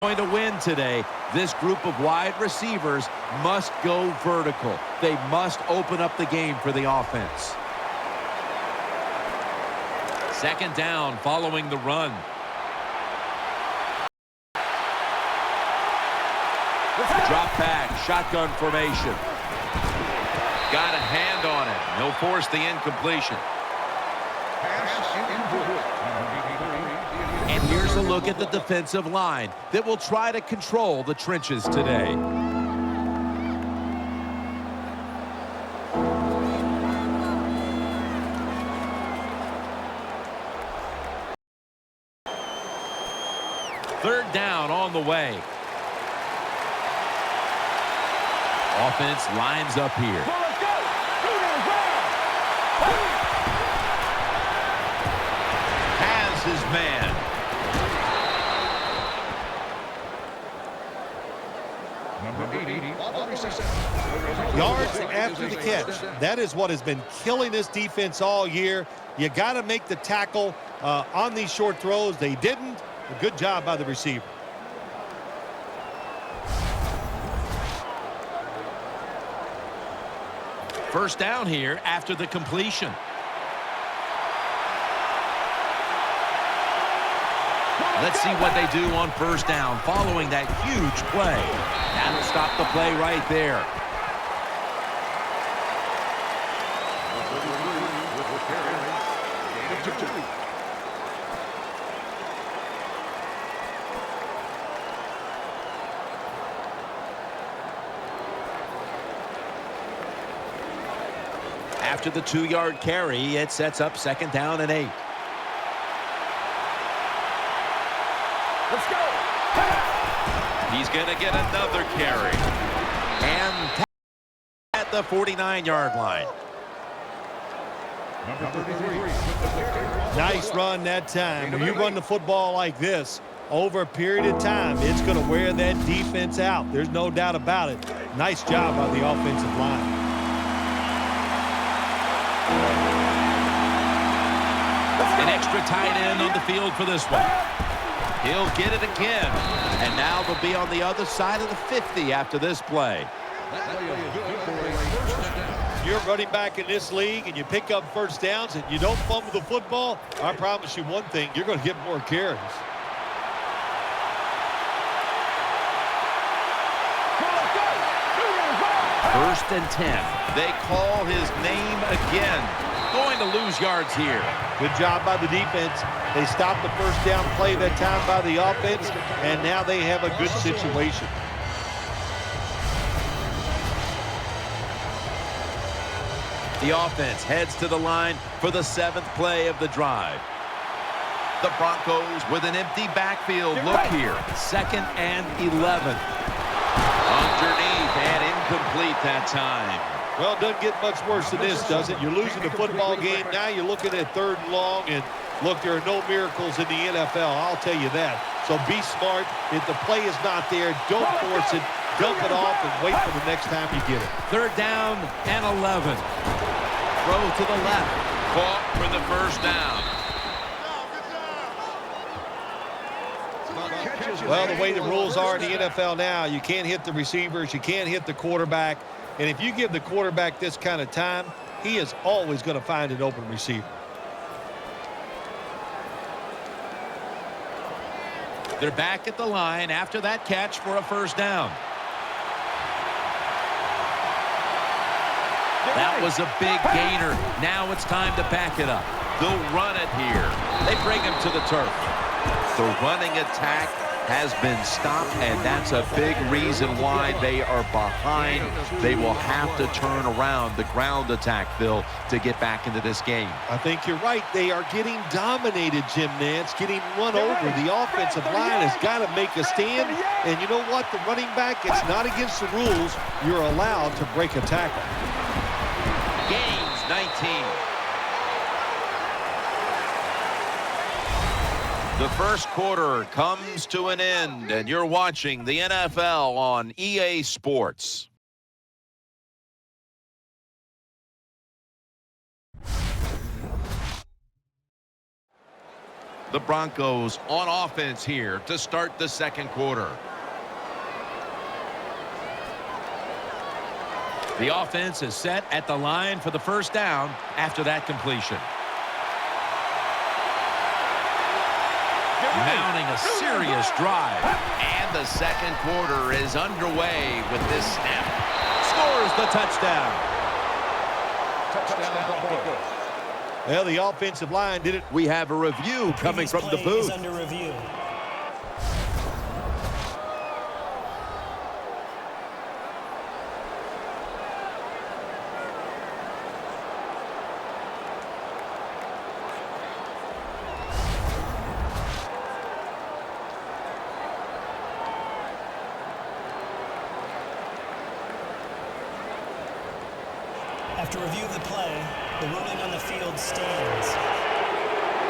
Going to win today, this group of wide receivers must go vertical. They must open up the game for the offense. Second down following the run. Drop back, shotgun formation. Got a hand on it. He'll force the incompletion. And here's a look at the defensive line that will try to control the trenches today. Third down on the way. Offense lines up here. Has his man. Yards after the catch. That is what has been killing this defense all year. You got to make the tackle on these short throws. They didn't. A good job by the receiver. First down here after the completion. Let's see what they do on first down following that huge play. That'll stop the play right there. After the 2-yard carry, it sets up second down and 8. Let's go. He's going to get another carry. And at the 49-yard line. Nice run that time. When you run the football like this over a period of time, it's going to wear that defense out. There's no doubt about it. Nice job by the offensive line. An extra tight end on the field for this one. He'll get it again. And now they'll be on the other side of the 50 after this play. You're running back in this league and you pick up first downs and you don't fumble the football, I promise you one thing, you're going to get more carries. First and 10. They call his name again. Going to lose yards here. Good job by the defense. They stopped the first down play that time by the offense, and now they have a good situation. The offense heads to the line for the 7th play of the drive. The Broncos with an empty backfield. Look here. 2nd and 11. Underneath and incomplete that time. Well, it doesn't get much worse than this, does it? You're losing the football game. Now you're looking at 3rd and long, and look, there are no miracles in the NFL. I'll tell you that. So be smart. If the play is not there, don't force it. Dump it off and wait for the next time you get it. 3rd down and 11. Throw to the left. Caught for the first down. Well, the way the rules are in the NFL now, you can't hit the receivers, you can't hit the quarterback. And if you give the quarterback this kind of time, he is always going to find an open receiver. They're back at the line after that catch for a first down. That was a big gainer. Now it's time to back it up. They'll run it here. They bring him to the turf. The running attack has been stopped, and that's a big reason why they are behind. They will have to turn around the ground attack, Phil, to get back into this game. I think you're right. They are getting dominated, Jim Nantz, getting run over. The offensive line has got to make a stand. And you know what? The running back, it's not against the rules. You're allowed to break a tackle. Gains 19. The first quarter comes to an end, and you're watching the NFL on EA Sports. The Broncos on offense here to start the second quarter. The offense is set at the line for the first down after that completion. Mounting a serious drive. And the second quarter is underway with this snap. Scores the touchdown. Well, the offensive line did it. We have a review coming from the booth. Under review. After review of the play, the ruling on the field stands.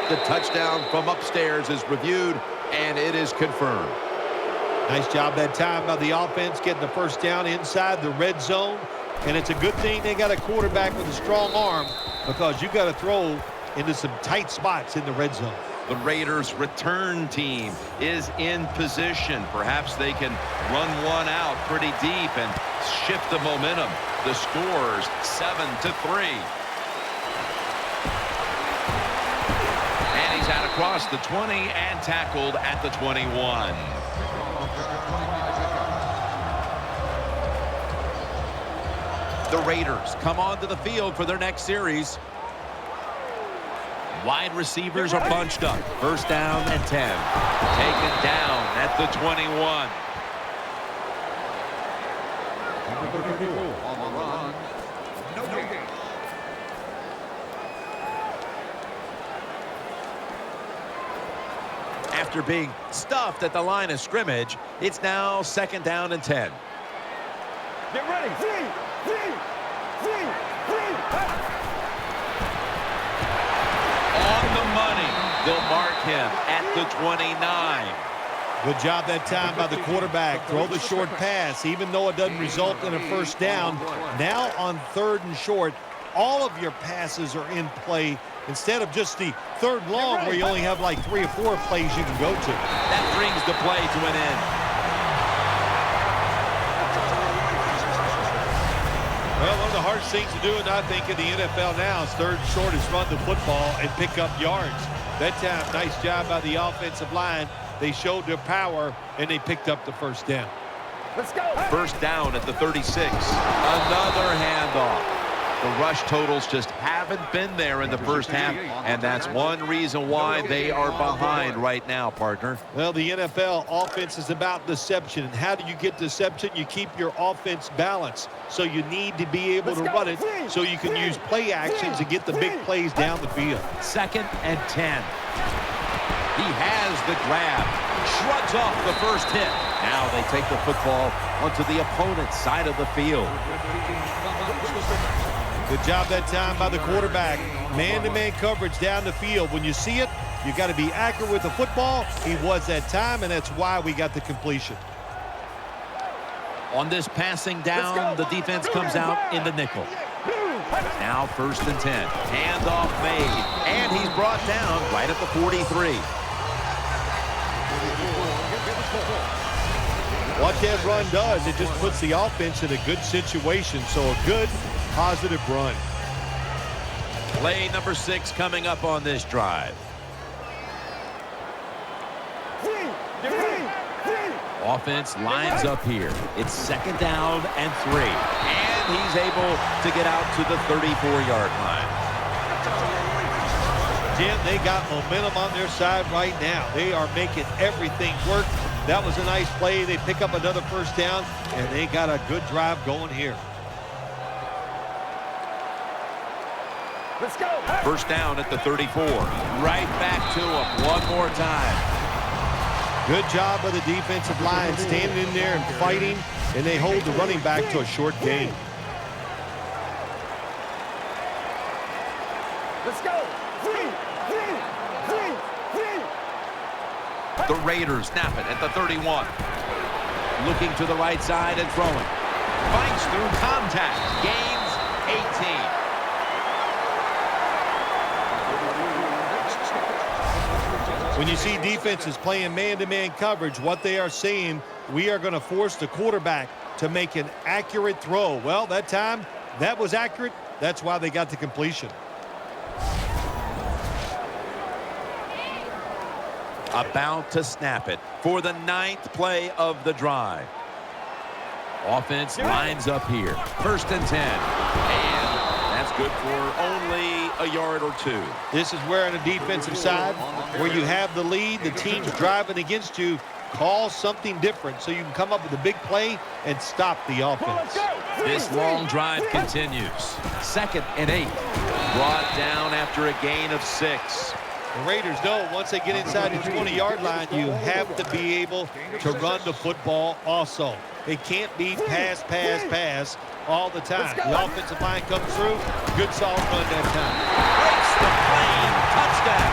The touchdown from upstairs is reviewed, and it is confirmed. Nice job that time by the offense getting the first down inside the red zone. And it's a good thing they got a quarterback with a strong arm, because you got to throw into some tight spots in the red zone. The Raiders' return team is in position. Perhaps they can run one out pretty deep and shift the momentum. The score's 7-3. And he's out across the 20 and tackled at the 21. The Raiders come onto the field for their next series. Wide receivers are bunched up. First down and 10. Taken down at the 21. After being stuffed at the line of scrimmage, it's now second down and 10. Get ready. Three. On the money. They'll mark him at the 29. Good job that time by the quarterback. Throw the short pass, even though it doesn't result in a first down. Now on 3rd and short, all of your passes are in play instead of just the 3rd long where you only have like 3 or 4 plays you can go to. That brings the play to an end. Well, one of the hardest things to do, and I think in the NFL now, is 3rd and short is run the football and pick up yards. That time, nice job by the offensive line. They showed their power, and they picked up the first down. Let's go. First down at the 36. Another handoff. The rush totals just haven't been there in the first half, and that's one reason why they are behind right now, partner. Well, the NFL offense is about deception. And how do you get deception? You keep your offense balanced. So you need to be able to run it so you can use play actions and get the big plays down the field. Second and 10. He has the grab. Shrugs off the first hit. Now they take the football onto the opponent's side of the field. Good job that time by the quarterback. Man-to-man coverage down the field. When you see it, you got to be accurate with the football. He was that time, and that's why we got the completion. On this passing down, the defense comes out in the nickel. Now 1st and 10. Handoff made. And he's brought down right at the 43. What that run does, it just puts the offense in a good situation. So a good, positive run. Play number 6 coming up on this drive. Offense lines up here. It's second down and 3. And he's able to get out to the 34-yard line. Jim, they got momentum on their side right now. They are making everything work. That was a nice play. They pick up another first down, and they got a good drive going here. Let's go. First down at the 34. Right back to him one more time. Good job by the defensive line, standing in there and fighting, and they hold the running back to a short gain. Let's go. Three. The Raiders snap it at the 31. Looking to the right side and throwing. Fights through contact. Gains 18. When you see defenses playing man-to-man coverage, what they are saying, we are going to force the quarterback to make an accurate throw. Well, that time, that was accurate. That's why they got the completion. About to snap it for the 9th play of the drive. Offense lines up here. 1st and 10. And that's good for only a yard or 2. This is where on the defensive side, where you have the lead, the team's driving against you, call something different so you can come up with a big play and stop the offense. This long drive continues. 2nd and 8. Brought down after a gain of 6. The Raiders know once they get inside the 20-yard line, you have to be able to run the football also. It can't be pass, pass, pass all the time. The offensive line comes through. Good solid run that time. Breaks the plane. Touchdown.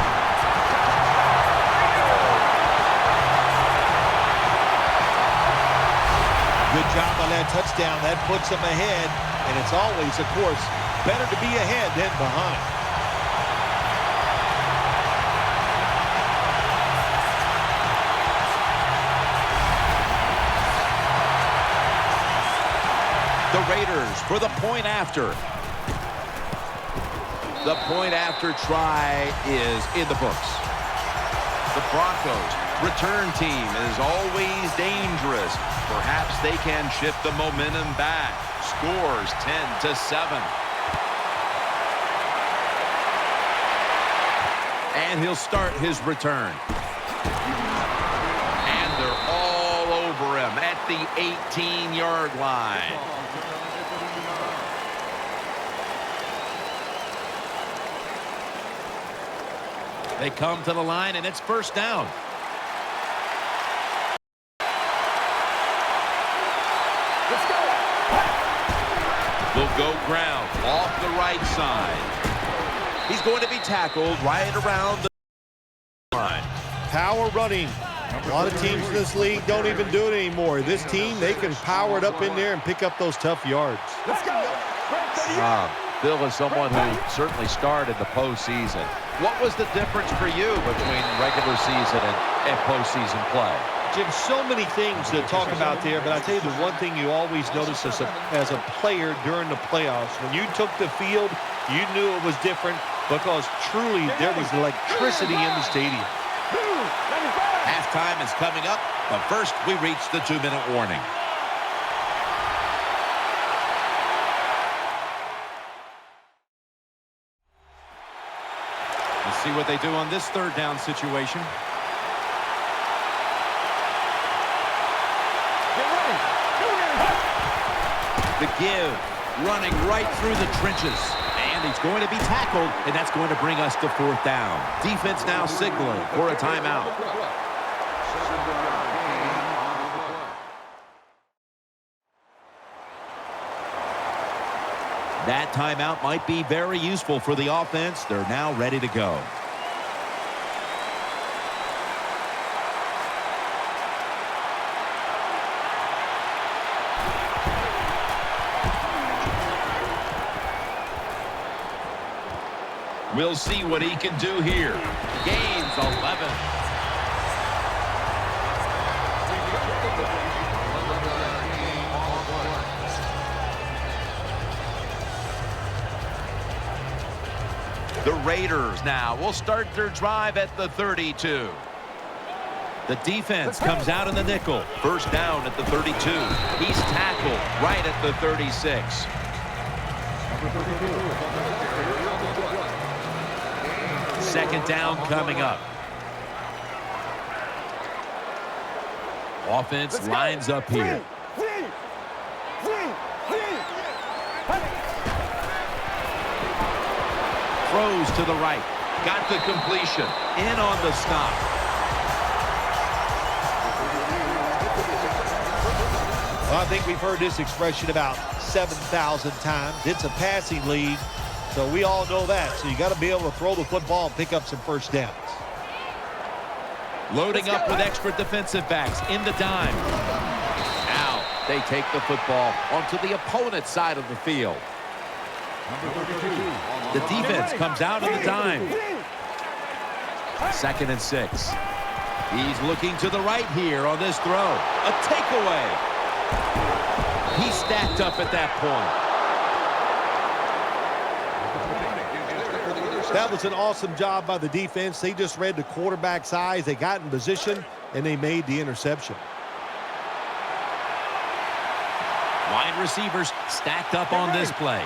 Good job on that touchdown. That puts them ahead. And it's always, of course, better to be ahead than behind. The Raiders for the point after. The point after try is in the books. The Broncos return team is always dangerous. Perhaps they can shift the momentum back. Scores 10-7. And he'll start his return. And they're all over him at the 18-yard line. They come to the line, and it's 1st down. Let's go. Will go ground off the right side. He's going to be tackled right around the line. Power running. A lot of teams in this league don't even do it anymore. This team, they can power it up in there and pick up those tough yards. Let's go. Bill is someone who certainly started the postseason. What was the difference for you between regular season and postseason play? Jim, so many things to talk about there, but I tell you the one thing you always notice as a player during the playoffs, when you took the field, you knew it was different because truly there was electricity in the stadium. Halftime is coming up, but first we reach the 2-minute warning. Let's see what they do on this 3rd down situation. The give, running right through the trenches. And he's going to be tackled, and that's going to bring us to 4th down. Defense now signaling for a timeout. That timeout might be very useful for the offense. They're now ready to go. We'll see what he can do here. Gains 11. The Raiders now will start their drive at the 32. The defense comes out in the nickel. 1st down at the 32. He's tackled right at the 36. Second down coming up. Offense lines up here. Throws to the right. Got the completion. In on the stop. Well, I think we've heard this expression about 7,000 times. It's a passing league, so we all know that. So you got to be able to throw the football and pick up some 1st downs. Loading up with extra defensive backs in the dime. Now they take the football onto the opponent's side of the field. The defense comes out in the dime. 2nd and 6. He's looking to the right here on this throw. A takeaway. He's stacked up at that point. That was an awesome job by the defense. They just read the quarterback's eyes. They got in position, and they made the interception. Wide receivers stacked up on this play.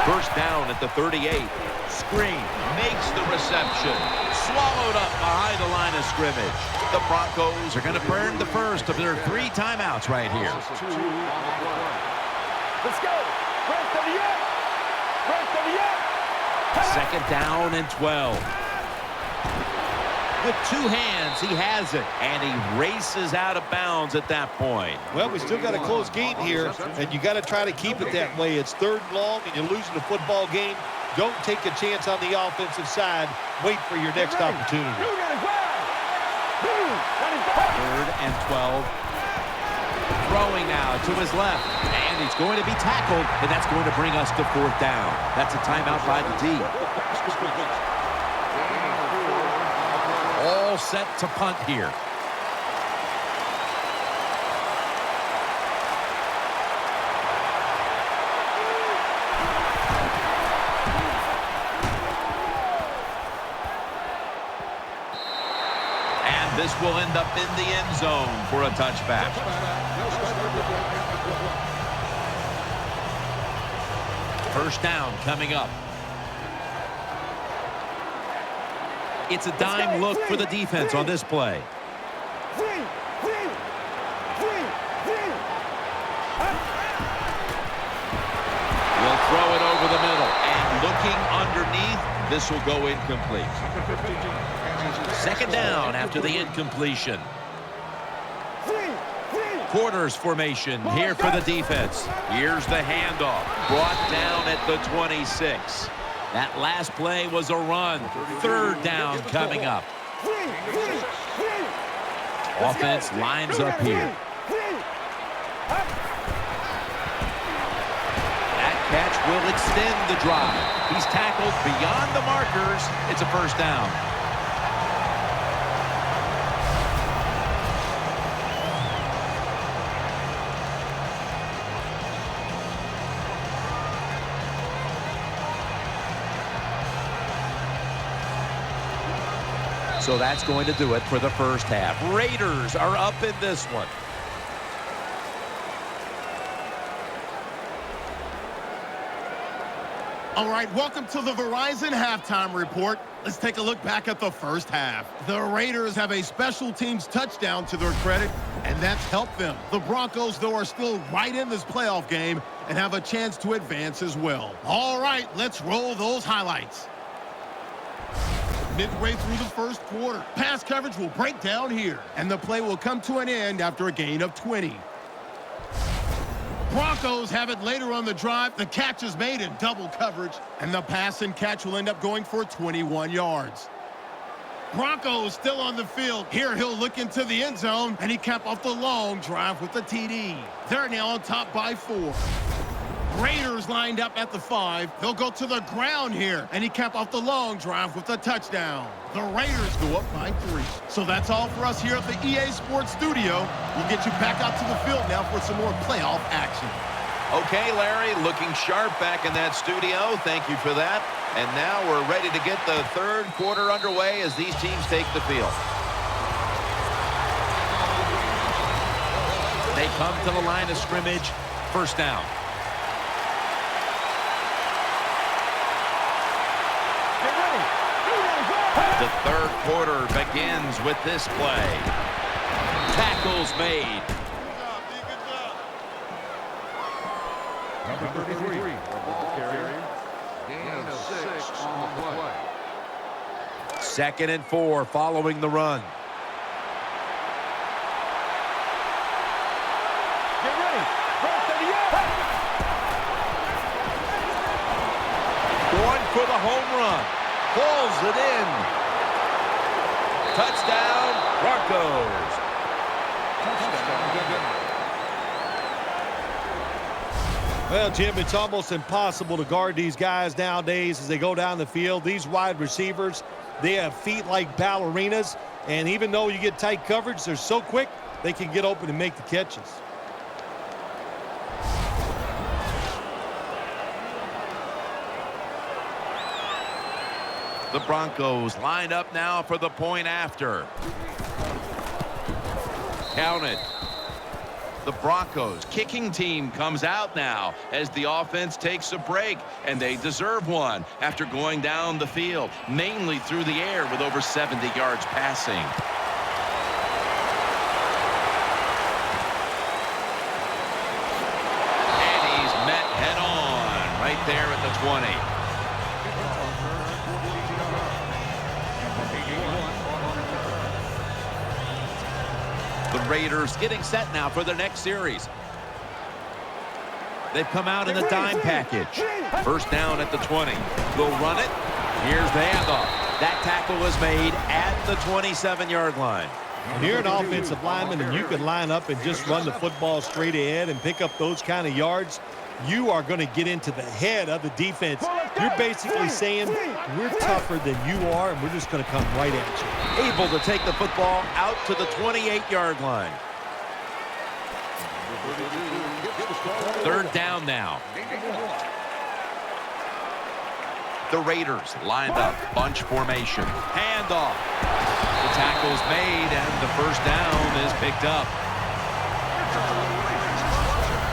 First down at the 38. Screen makes the reception. Swallowed up behind the line of scrimmage. The Broncos are going to burn the first of their 3 timeouts right here. Let's go. Red 38. Red 38. 2nd down and 12. With 2 hands, he has it, and he races out of bounds at that point. Well, we still got a close game here, and you got to try to keep it that way. It's 3rd and long, and you're losing the football game. Don't take a chance on the offensive side. Wait for your next opportunity. 3rd and 12. Throwing now to his left, and he's going to be tackled, and that's going to bring us to 4th down. That's a timeout by the D. All set to punt here. And this will end up in the end zone for a touchback. First down coming up. It's a dime look for the defense on this play. We'll throw it over the middle. And looking underneath, this will go incomplete. 2nd down after the incompletion. Quarters formation here for the defense. Here's the handoff. Brought down at the 26. That last play was a run. 3rd down coming up. Offense lines up here. That catch will extend the drive. He's tackled beyond the markers. It's a 1st down. So that's going to do it for the first half. Raiders are up in this one. All right, welcome to the Verizon Halftime Report. Let's take a look back at the first half. The Raiders have a special teams touchdown to their credit, and that's helped them. The Broncos, though, are still right in this playoff game and have a chance to advance as well. All right, let's roll those highlights. Midway through the first quarter, pass coverage will break down here, and the play will come to an end after a gain of 20. Broncos have it later on the drive. The catch is made in double coverage, and the pass and catch will end up going for 21 yards. Broncos still on the field. Here he'll look into the end zone, and he capped off the long drive with the TD. They're now on top by 4. Raiders lined up at the 5. They'll go to the ground here, and he capped off the long drive with a touchdown. The Raiders go up by 3. So that's all for us here at the EA Sports Studio. We'll get you back out to the field now for some more playoff action. Okay, Larry, looking sharp back in that studio. Thank you for that. And now we're ready to get the 3rd quarter underway as these teams take the field. They come to the line of scrimmage. First down. The 3rd quarter begins with this play. Tackles made. Number 33. Gain of 6 on the play. 2nd and 4 following the run. Get ready. Red 38. Going for the home run. Pulls it in. Touchdown, Broncos. Well, Jim, it's almost impossible to guard these guys nowadays as they go down the field. These wide receivers, they have feet like ballerinas, and even though you get tight coverage, they're so quick, they can get open and make the catches. The Broncos lined up now for the point after. Counted. The Broncos kicking team comes out now as the offense takes a break, and they deserve one after going down the field, mainly through the air with over 70 yards passing. And he's met head on right there at the 20. The Raiders getting set now for their next series. They've come out in the dime package. First down at the 20. They'll run it. Here's the handoff. That tackle was made at the 27-yard line. When you're an offensive lineman and you can line up and just run the football straight ahead and pick up those kind of yards, you are going to get into the head of the defense. You're basically saying, we're tougher than you are, and we're just going to come right at you. Able to take the football out to the 28-yard line. Third down now. The Raiders lined up, bunch formation. Handoff. The tackle's made, and the first down is picked up.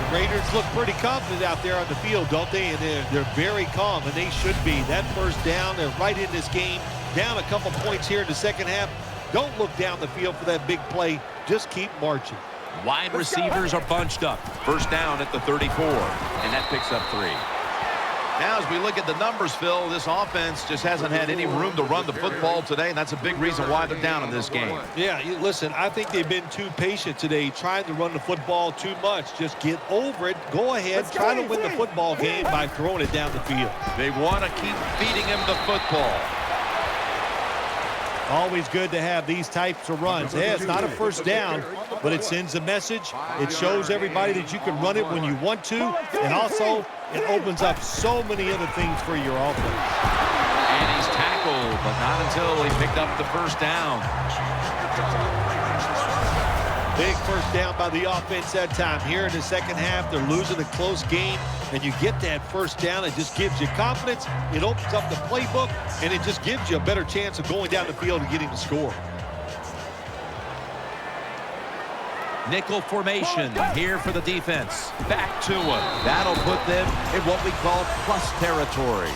The Raiders look pretty confident out there on the field, don't they? And they're very calm, and they should be. That first down, they're right in this game. Down a couple points here in the second half. Don't look down the field for that big play. Just keep marching. Wide receivers are bunched up. First down at the 34, and that picks up 3. Now, as we look at the numbers, Phil, this offense just hasn't had any room to run the football today, and that's a big reason why they're down in this game. Yeah, listen, I think they've been too patient today, trying to run the football too much. Just get over it. Go ahead. Try to win the football game by throwing it down the field. They want to keep feeding him the football. Always good to have these types of runs. Yeah, it's not a first down, but it sends a message. It shows everybody that you can run it when you want to, and also it opens up so many other things for your offense. And he's tackled, but not until he picked up the first down. Big first down by the offense that time. Here in the second half, they're losing a close game, and you get that first down. It just gives you confidence. It opens up the playbook, and it just gives you a better chance of going down the field and getting the score. Nickel formation here for the defense. Back to him. That'll put them in what we call plus territory.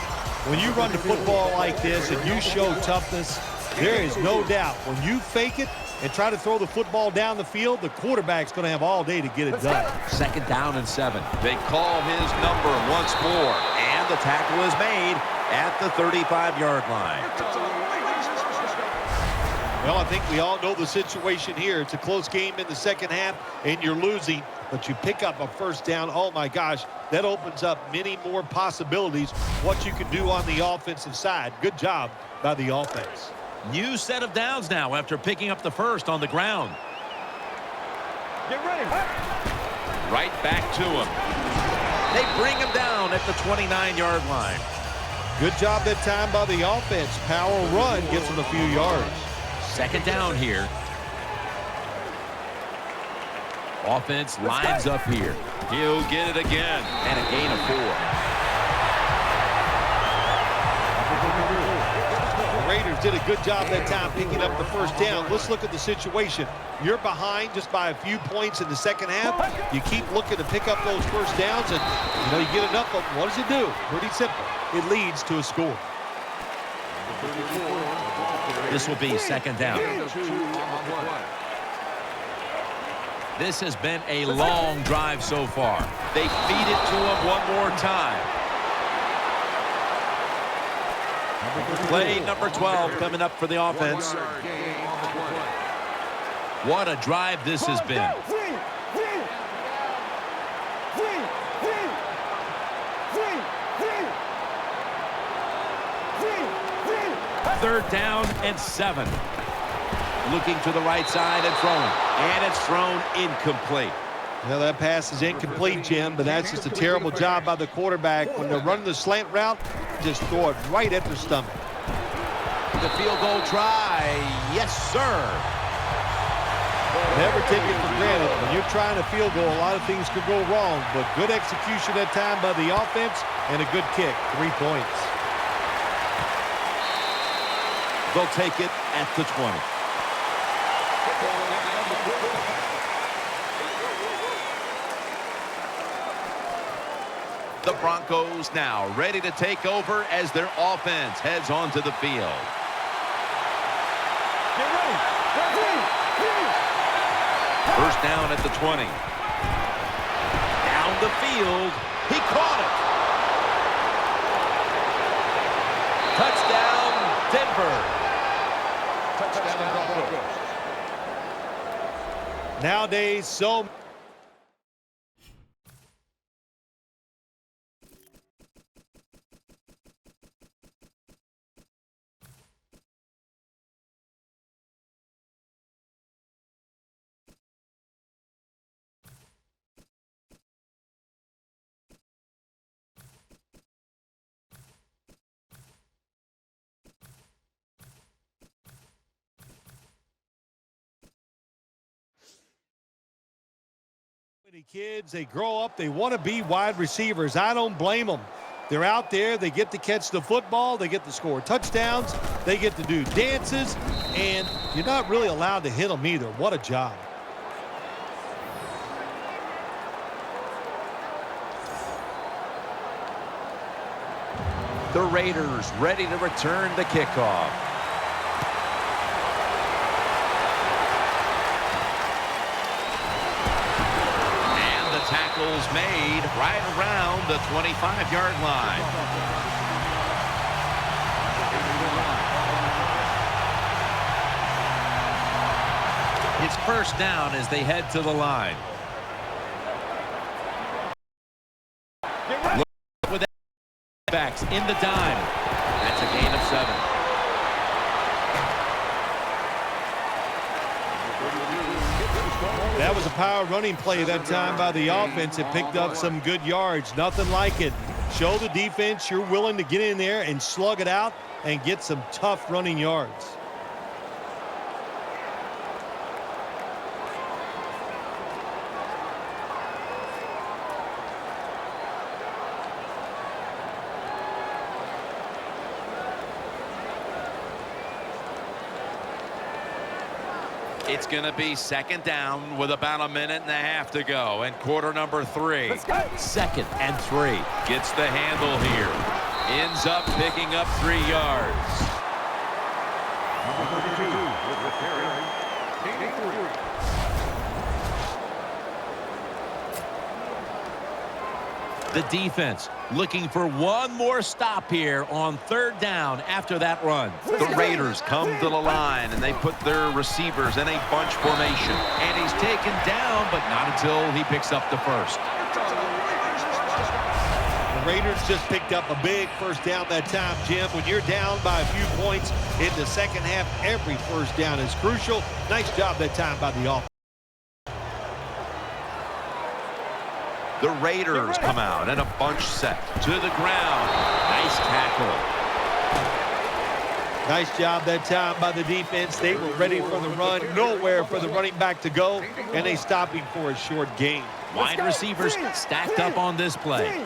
When you run the football like this and you show toughness, there is no doubt when you fake it and try to throw the football down the field, the quarterback's going to have all day to get it done. Second down and 7. They call his number once more, and the tackle is made at the 35-yard line. Well, I think we all know the situation here. It's a close game in the second half, and you're losing, but you pick up a first down. Oh, my gosh, that opens up many more possibilities, what you can do on the offensive side. Good job by the offense. New set of downs now after picking up the first on the ground. Get ready. Right back to him. They bring him down at the 29-yard line. Good job that time by the offense. Power run gets him a few yards. Second down here. Offense lines up here. He'll get it again. And a gain of 4. The Raiders did a good job that time picking up the first down. Let's look at the situation. You're behind just by a few points in the second half. You keep looking to pick up those first downs, and you get enough of them. What does it do? Pretty simple. It leads to a score. This will be second down. This has been a long drive so far. They feed it to him one more time. Play number 12 coming up for the offense. What a drive this has been. Third down and 7. Looking to the right side and throwing. And it's thrown incomplete. Well, that pass is incomplete, Jim, but that's just a terrible job by the quarterback. When they're running the slant route, just throw it right at their stomach. The field goal try. Yes, sir. Never take it for granted. When you're trying a field goal, a lot of things could go wrong, but good execution that time by the offense and a good kick. 3 points. They'll take it at the 20. The Broncos now ready to take over as their offense heads onto the field. Get ready. First down at the 20. Down the field. He caught it. Touchdown, Denver. Touchdown, Broncos. Nowadays, so many kids, they grow up, they want to be wide receivers. I don't blame them. They're out there, they get to catch the football, they get to score touchdowns, they get to do dances, and you're not really allowed to hit them either. What a job. The Raiders ready to return the kickoff. Tackles made right around the 25-yard line. It's first down as they head to the line. Look with backs in the dime. That's a gain of 7. That was a power running play that time by the offense. It picked up some good yards. Nothing like it. Show the defense you're willing to get in there and slug it out and get some tough running yards. It's going to be second down with about a minute and a half to go, and quarter number 3. Second and 3. Gets the handle here. Ends up picking up 3 yards. Number 32 with the carry. 83. The defense looking for one more stop here on third down after that run. The Raiders come to the line, and they put their receivers in a bunch formation. And he's taken down, but not until he picks up the first. The Raiders just picked up a big first down that time, Jim. When you're down by a few points in the second half, every first down is crucial. Nice job that time by the offense. The Raiders come out and a bunch set to the ground. Nice tackle. Nice job that time by the defense. They were ready for the run. Nowhere for the running back to go, and they stopped him for a short gain. Wide receivers stacked up on this play.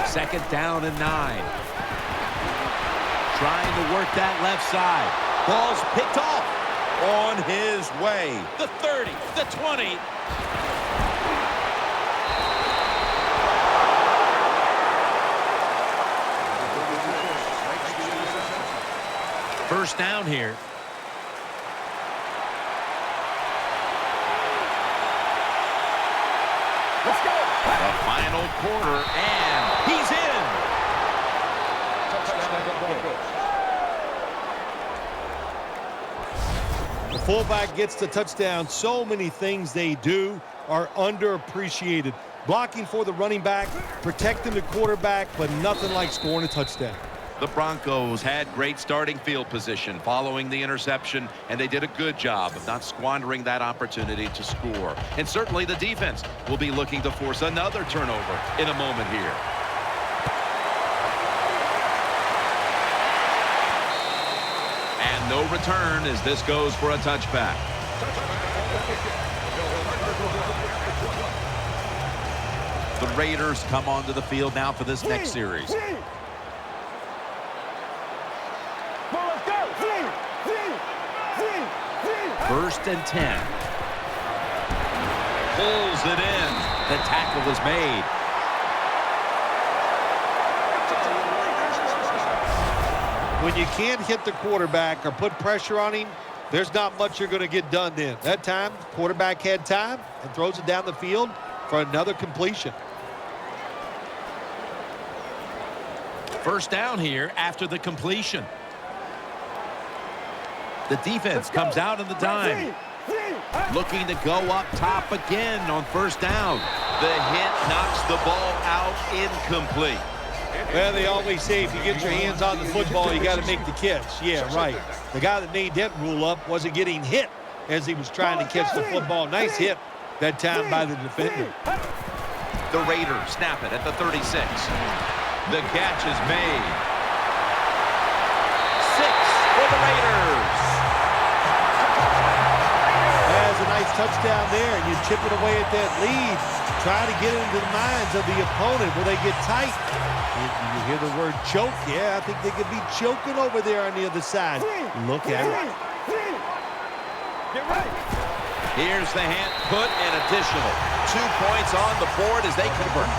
Second down and 9. Trying to work that left side. Ball's picked off. On his way. The 30, the 20. First down here. Let's go. The final quarter, and he's in. Touchdown, Broncos. The fullback gets the touchdown. So many things they do are underappreciated. Blocking for the running back, protecting the quarterback, but nothing like scoring a touchdown. The Broncos had great starting field position following the interception, and they did a good job of not squandering that opportunity to score. And certainly the defense will be looking to force another turnover in a moment here. And no return as this goes for a touchback. The Raiders come onto the field now for this next series. First and 10. Pulls it in. The tackle is made. When you can't hit the quarterback or put pressure on him, there's not much you're going to get done then. That time, quarterback had time and throws it down the field for another completion. First down here after the completion. The defense comes out in the dime. Looking to go up top again on first down. The hit knocks the ball out incomplete. Well, they always say if you get your hands on the football, you got to make the catch. Yeah, right. The guy that made that rule up wasn't getting hit as he was trying to catch the football. Nice hit that time by the defender. The Raiders snap it at the 36. The catch is made. 6 for the Raiders. That's a nice touchdown there, and you chip it away at that lead. Try to get into the minds of the opponent where they get tight. You hear the word choke. Yeah, I think they could be choking over there on the other side. Look out. Get ready. Here's the hand put and additional. 2 points on the board as they convert.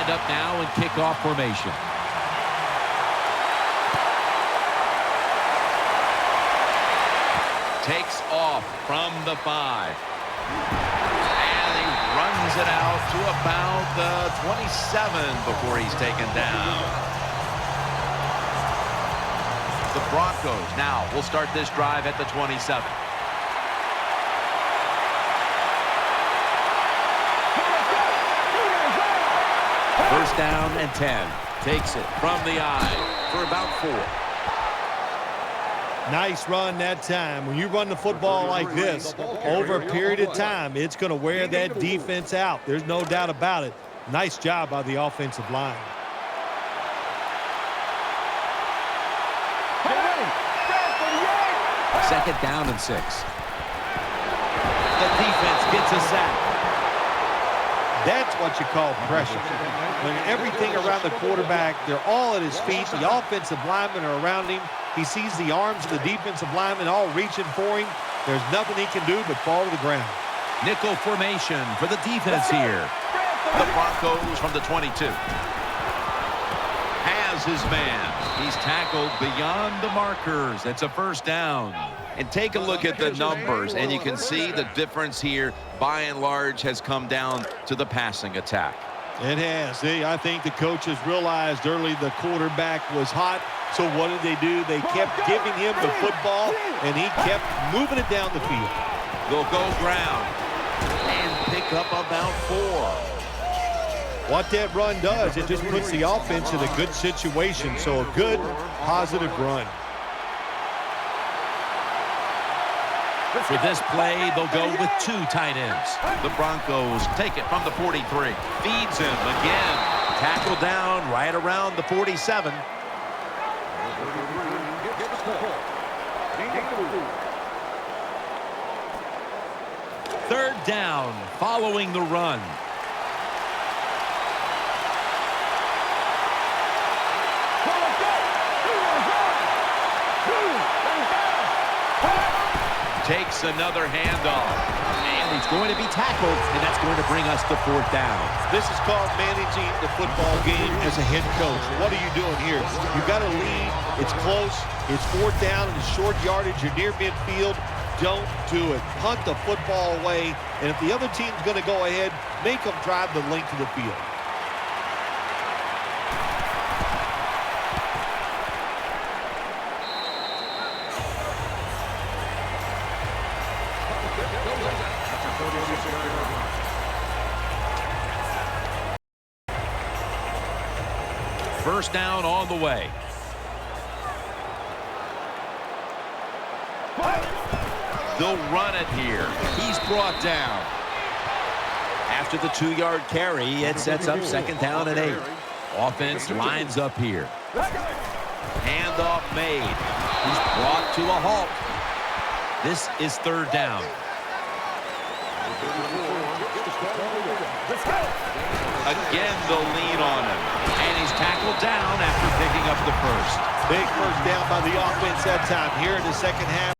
Up now in kickoff formation. Takes off from the 5. And he runs it out to about the 27 before he's taken down. The Broncos now will start this drive at the 27. First down and 10. Takes it from the eye for about 4. Nice run that time. When you run the football like this, over a period of time, it's going to wear that defense out. There's no doubt about it. Nice job by the offensive line. Second down and 6. The defense gets a sack. That's what you call pressure. When everything around the quarterback, they're all at his feet. The offensive linemen are around him. He sees the arms of the defensive linemen all reaching for him. There's nothing he can do but fall to the ground. Nickel formation for the defense here. The Broncos from the 22. Has his man. He's tackled beyond the markers. That's a first down. And take a look at the numbers, and you can see the difference here, by and large, has come down to the passing attack. It has. I think the coaches realized early the quarterback was hot. So what did they do? They kept giving him the football, and he kept moving it down the field. They'll go ground and pick up about 4. What that run does, it just puts the offense in a good situation. So a good, positive run. For this play, they'll go with 2 tight ends. The Broncos take it from the 43. Feeds him again. Tackle down right around the 47. Third down following the run. Takes another handoff. And he's going to be tackled, and that's going to bring us to 4th down. This is called managing the football game as a head coach. What are you doing here? You've got to lead. It's close. It's 4th down. It's short yardage. You're near midfield. don't do it. Punt the football away, and if the other team's going to go ahead, make them drive the length of the field. First down on the way. They'll run it here. He's brought down. After the 2-yard carry, it sets up second down and 8. Offense lines up here. Handoff made. He's brought to a halt. This is third down. Again, they'll lean on him. And he's tackled down after picking up the first. Big first down by the offense that time. Here in the second half,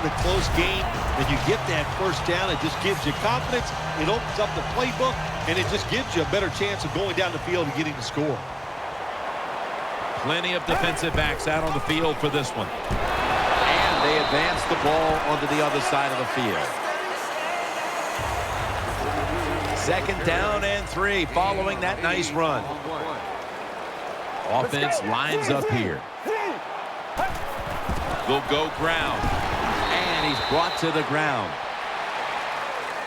the close game, and you get that first down. It just gives you confidence. It opens up the playbook, and it just gives you a better chance of going down the field and getting the score. Plenty of defensive backs out on the field for this one. And they advance the ball onto the other side of the field. Second down and 3 following that nice run. Offense lines up here. They'll go ground. And he's brought to the ground.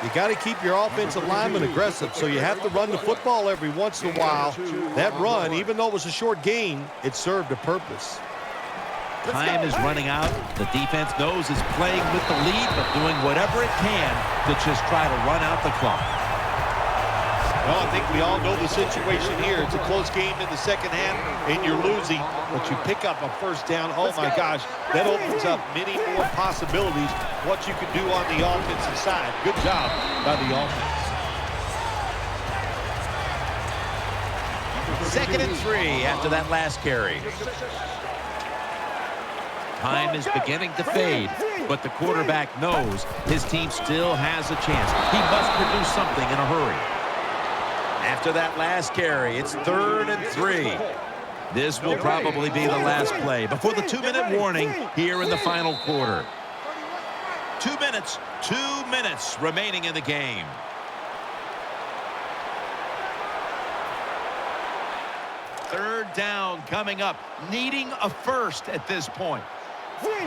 You got to keep your offensive lineman aggressive, so you have to run the football every once in a while. That run, even though it was a short game, it served a purpose. Time is running out. The defense knows it's playing with the lead, but doing whatever it can to just try to run out the clock. Well, I think we all know the situation here. It's a close game in the second half, and you're losing, but you pick up a first down. Oh, my gosh, that opens up many more possibilities, what you can do on the offensive side. Good job by the offense. Second and 3 after that last carry. Time is beginning to fade, but the quarterback knows his team still has a chance. He must produce something in a hurry. After that last carry, it's third and 3. This will probably be the last play before the 2-minute warning here in the final quarter. 2 minutes remaining in the game. Third down coming up, needing a first at this point.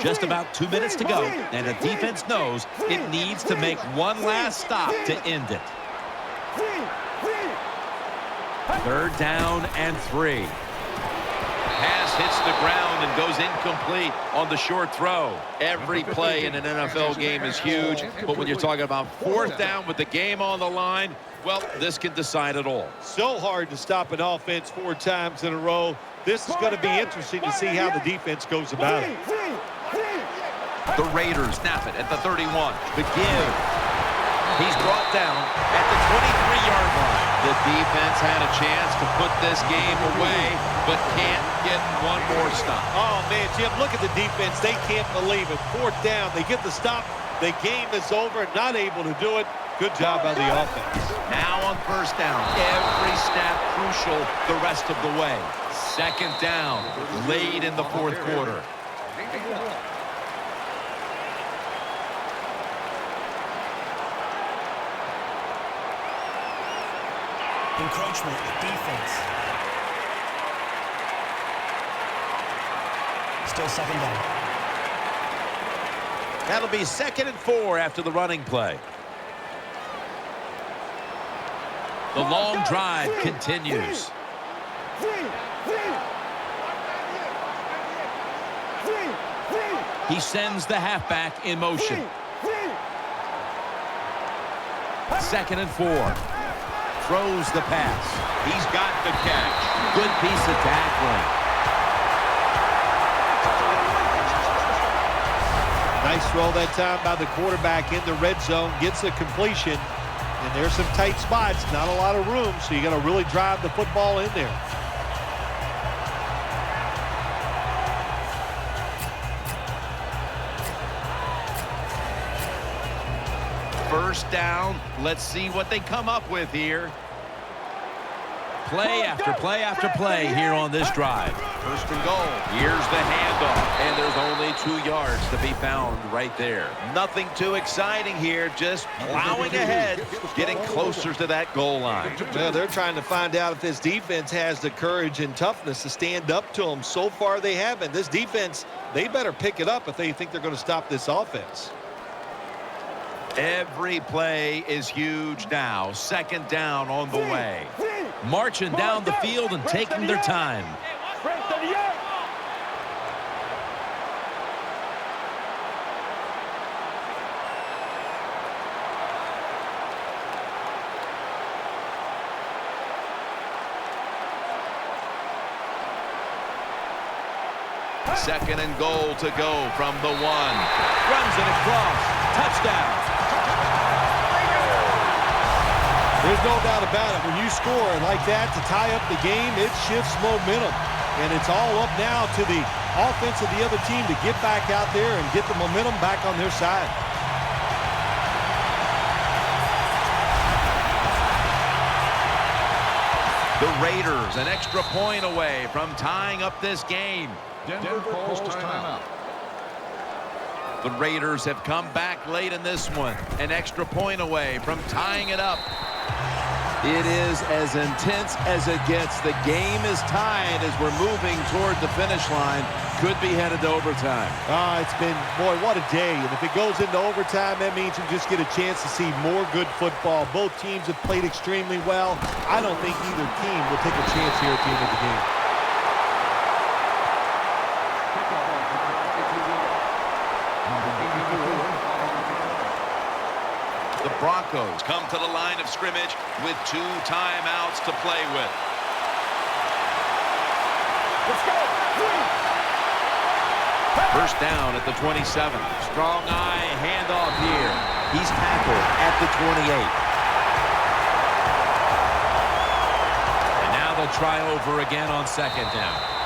Just about 2 minutes to go, and the defense knows it needs to make one last stop to end it. Third down and 3. Pass hits the ground and goes incomplete on the short throw. Every play in an NFL game is huge, but when you're talking about fourth down with the game on the line, well, this can decide it all. So hard to stop an offense 4 times in a row. This is going to be interesting to see how the defense goes about it. The Raiders snap it at the 31. The give. He's brought down at the 23-yard line. The defense had a chance to put this game away, but can't get one more stop. Oh, man, Jim, look at the defense. They can't believe it. Fourth down. They get the stop. The game is over. Not able to do it. Good job by the offense. Now on first down. Every snap crucial the rest of the way. Second down, late in the fourth quarter. Encroachment, defense. Still second down. That'll be 2nd and 4 after the running play. The long drive continues. He sends the halfback in motion. 2nd and 4. Throws the pass. He's got the catch. Good piece of tackling. Nice throw that time by the quarterback in the red zone. Gets a completion. And there's some tight spots. Not a lot of room, so you got to really drive the football in there. First down. Let's see what they come up with here. Play after play after play here on this drive. First and goal. Here's the handoff, and there's only 2 yards to be found right there. Nothing too exciting here, just plowing ahead, getting closer to that goal line. Well, they're trying to find out if this defense has the courage and toughness to stand up to them. So far, they haven't. This defense, they better pick it up if they think they're going to stop this offense. Every play is huge now. Second down on the way. Marching down the field and taking their time. Second and goal to go from the 1. Runs it across. Touchdown. There's no doubt about it. When you score like that to tie up the game, it shifts momentum. And it's all up now to the offense of the other team to get back out there and get the momentum back on their side. The Raiders an extra point away from tying up this game. Denver calls timeout. The Raiders have come back late in this one. An extra point away from tying it up. It is as intense as it gets. The game is tied as we're moving toward the finish line. Could be headed to overtime. It's been, boy, what a day. And if it goes into overtime, that means we just get a chance to see more good football. Both teams have played extremely well. I don't think either team will take a chance here at the end of the game. The Broncos come to the line of scrimmage with 2 timeouts to play with. Let's go. First down at the 27. Strong eye handoff here. He's tackled at the 28. And now they'll try over again on second down.